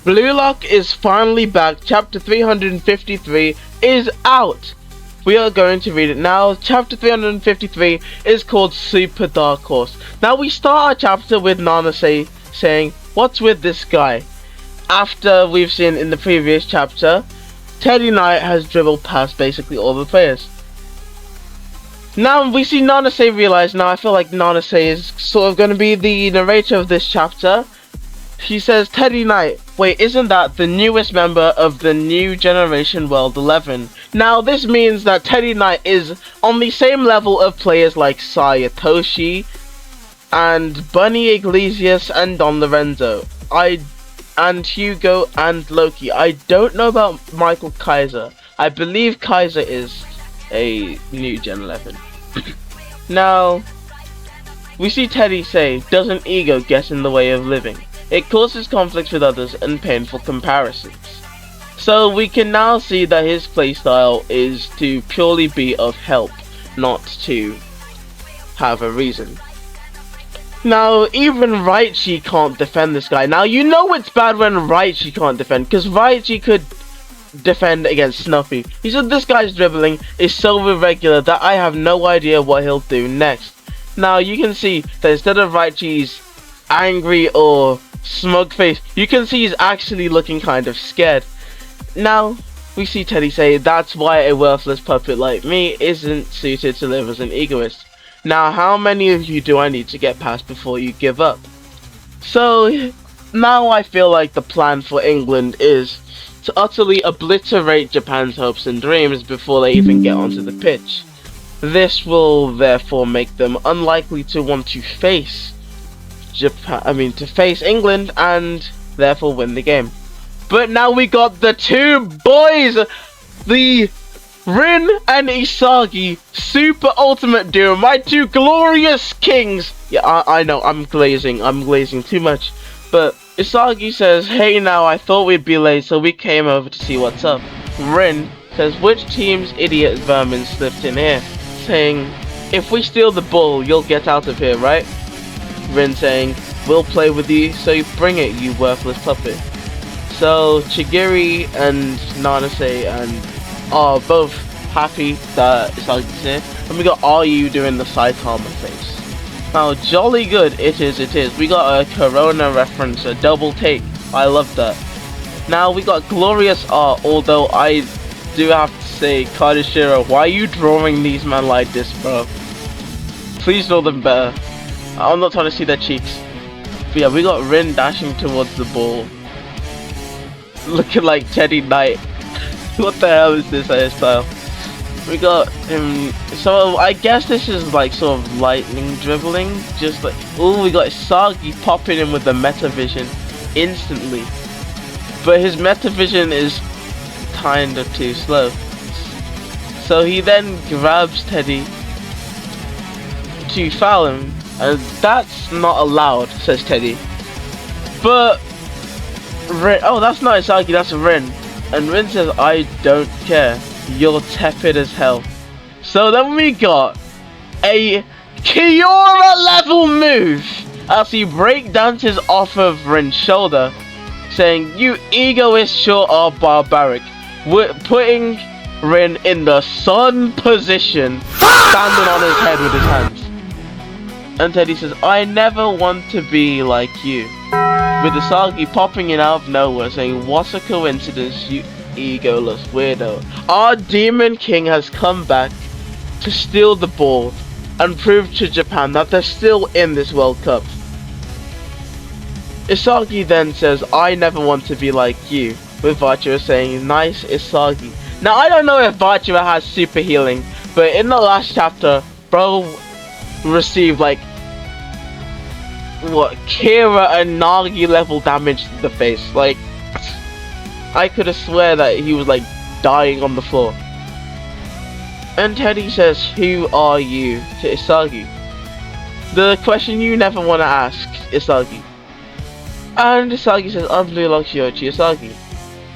Blue Lock is finally back. Chapter 353 is out. We are going to read it now. Chapter 353 is called Super Dark Horse. Now we start our chapter with Nanase saying, "What's with this guy?" After we've seen in the previous chapter, Teddy Knight has dribbled past basically all the players. Now we see Nanase realize, now I feel like Nanase is sort of going to be the narrator of this chapter. She says, "Teddy Knight, wait, isn't that the newest member of the new generation World 11? Now this means that Teddy Knight is on the same level of players like Itoshi and Bunny Iglesias and Don Lorenzo. And Hugo and Loki. I don't know about Michael Kaiser. I believe Kaiser is a new Gen 11. Now, we see Teddy say, "Doesn't ego get in the way of living? It causes conflicts with others and painful comparisons." So we can now see that his playstyle is to purely be of help, not to have a reason. Now, even Raichi can't defend this guy. Now, you know it's bad when Raichi can't defend, because Raichi could defend against Snuffy. He said this guy's dribbling is so irregular that I have no idea what he'll do next. Now, you can see that instead of Raichi's angry or smug face, you can see he's actually looking kind of scared. Now, we see Teddy say, "That's why a worthless puppet like me isn't suited to live as an egoist. Now, how many of you do I need to get past before you give up?" So, now I feel like the plan for England is to utterly obliterate Japan's hopes and dreams before they even get onto the pitch. This will therefore make them unlikely to want to face England and therefore win the game. But now we got the two boys, the Rin and Isagi super ultimate duo, my two glorious kings. Yeah, I know, I'm glazing too much. But Isagi says, "Hey now, I thought we'd be late, so we came over to see what's up." Rin says, "Which team's idiot vermin slipped in here?" Saying, "If we steal the ball, you'll get out of here, right?" Rin saying, "We'll play with you, so you bring it, you worthless puppet." So Chigiri and Nanase are both happy that Isagi's here. And we got Ryu doing the Saitama face. Now, jolly good it is. We got a Corona reference, a double take. I love that. Now, we got glorious art, although I do have to say, Kadashiro, why are you drawing these men like this, bro? Please draw them better. I'm not trying to see their cheeks. But yeah, we got Rin dashing towards the ball, looking like Teddy Knight. What the hell is this hairstyle? We got him, so I guess this is like sort of lightning dribbling, just like, oh, we got Isagi popping in with the meta vision instantly. But his meta vision is kind of too slow. So he then grabs Teddy to foul him, and that's not allowed, says Teddy. But Rin, oh, that's not Isagi, that's Rin. And Rin says, "I don't care. You're tepid as hell." So then we got a Kiora level move as he breakdances off of Rin's shoulder, saying, "You egoists sure are barbaric." We're putting Rin in the sun position, standing on his head with his hands. And Teddy says, "I never want to be like you." With Isagi popping in out of nowhere, saying, "What a coincidence, you egoless weirdo. Our Demon King has come back to steal the ball and prove to Japan that they're still in this World Cup." Isagi then says, "I never want to be like you," with Vachira saying, "Nice Isagi." Now, I don't know if Vachira has super healing, but in the last chapter, bro received like, what, Kira and Nagi level damage to the face. Like, I could have swear that he was like dying on the floor. And Teddy says, "Who are you?" to Isagi. The question you never want to ask Isagi. And Isagi says, "I'm Blue Lock Yoichi Isagi."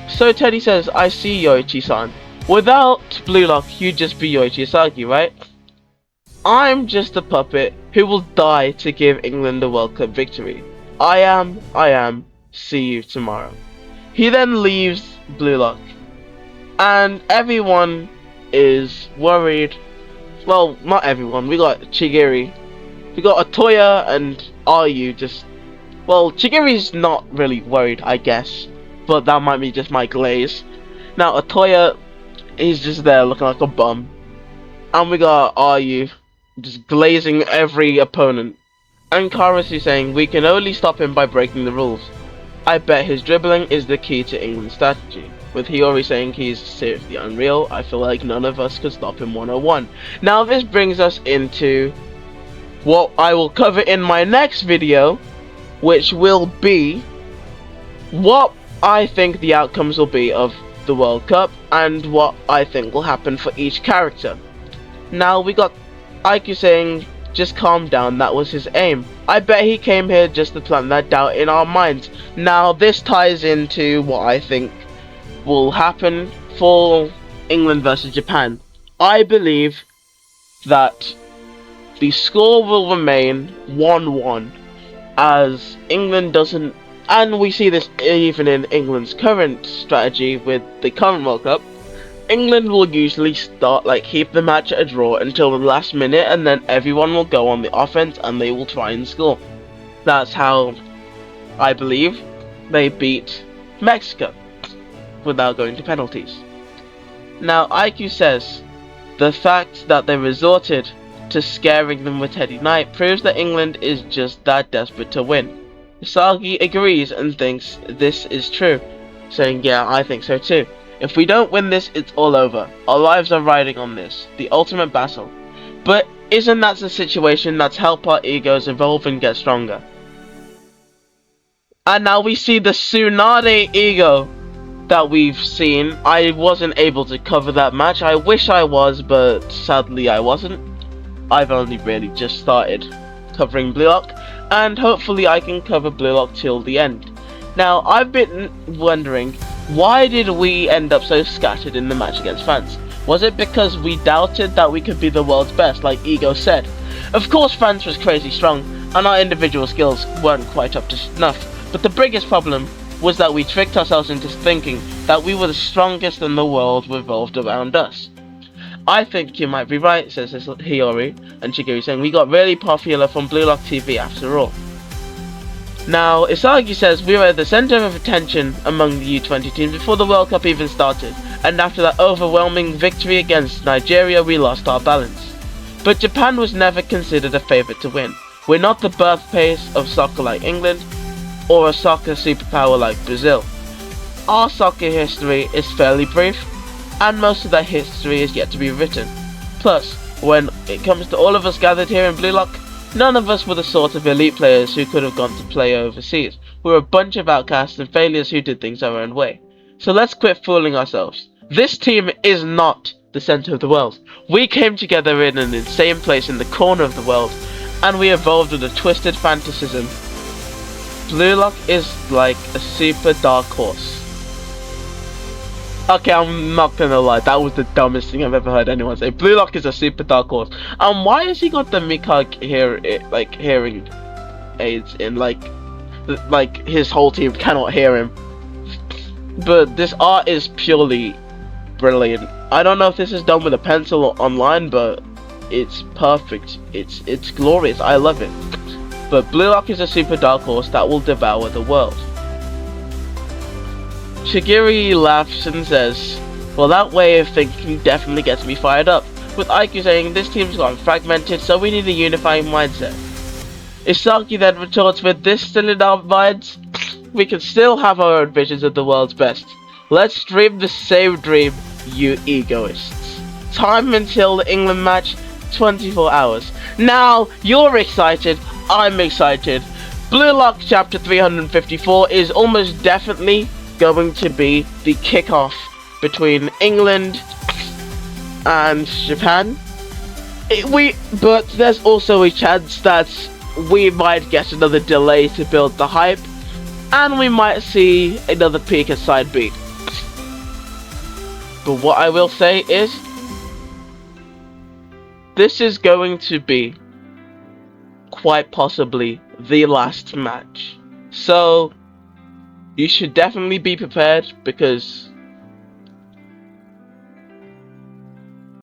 So Teddy says, "I see, Yoichi-san. Without Blue Lock, you'd just be Yoichi Isagi, right? I'm just a puppet who will die to give England the World Cup victory. I am. See you tomorrow." He then leaves Blue Lock, and everyone is worried. Well, not everyone. We got Chigiri, we got Atoya, and Ryu just. Well, Chigiri's not really worried, I guess, but that might be just my glaze. Now Atoya, he's just there looking like a bum, and we got Ryu just glazing every opponent. And Karasu saying we can only stop him by breaking the rules. I bet his dribbling is the key to England's strategy. With Hiyori saying he's seriously unreal, I feel like none of us could stop him 101. Now this brings us into what I will cover in my next video, which will be what I think the outcomes will be of the World Cup and what I think will happen for each character. Now we got Aiku saying just calm down, that was his aim. I bet he came here just to plant that doubt in our minds. Now this ties into what I think will happen for England versus Japan. I believe that the score will remain 1-1 as England doesn't, and we see this even in England's current strategy with the current World Cup. England will usually start, keep the match at a draw until the last minute, and then everyone will go on the offense and they will try and score. That's how I believe they beat Mexico without going to penalties. Now IQ says the fact that they resorted to scaring them with Teddy Knight proves that England is just that desperate to win. Isagi agrees and thinks this is true, saying yeah, I think so too. If we don't win this, it's all over. Our lives are riding on this, the ultimate battle. But isn't that the situation that's helped our egos evolve and get stronger? And now we see the Tsunade ego that we've seen. I wasn't able to cover that match. I wish I was, but sadly I wasn't. I've only really just started covering Blue Lock, and hopefully I can cover Blue Lock till the end. Now, I've been wondering, why did we end up so scattered in the match against France? Was it because we doubted that we could be the world's best, like Ego said? Of course France was crazy strong, and our individual skills weren't quite up to snuff, but the biggest problem was that we tricked ourselves into thinking that we were the strongest and the world revolved around us. I think you might be right, says Hiyori, and Chigiri saying we got really popular from Blue Lock TV after all. Now, Isagi says we were at the centre of attention among the U20 teams before the World Cup even started, and after that overwhelming victory against Nigeria we lost our balance. But Japan was never considered a favourite to win. We're not the birthplace of soccer like England, or a soccer superpower like Brazil. Our soccer history is fairly brief, and most of that history is yet to be written. Plus, when it comes to all of us gathered here in Blue Lock, none of us were the sort of elite players who could have gone to play overseas. We were a bunch of outcasts and failures who did things our own way. So let's quit fooling ourselves. This team is not the centre of the world. We came together in an insane place in the corner of the world, and we evolved with a twisted fantasism. Blue Lock is like a super dark horse. Okay, I'm not gonna lie, that was the dumbest thing I've ever heard anyone say. Blue Lock is a super dark horse. Why has he got the Mikag hearing aids in, like his whole team cannot hear him? But this art is purely brilliant. I don't know if this is done with a pencil or online, but it's perfect. It's glorious. I love it. But Blue Lock is a super dark horse that will devour the world. Chigiri laughs and says, well, that way of thinking definitely gets me fired up, with Aiku saying this team's gone fragmented, so we need a unifying mindset. Isagi then retorts with, this still in our minds? We can still have our own visions of the world's best. Let's dream the same dream, you egoists. Time until the England match, 24 hours. Now, you're excited, I'm excited. Blue Lock chapter 354 is almost definitely going to be the kickoff between England and Japan. But there's also a chance that we might get another delay to build the hype, and we might see another peek at side B. But what I will say is, this is going to be quite possibly the last match. So You should definitely be prepared because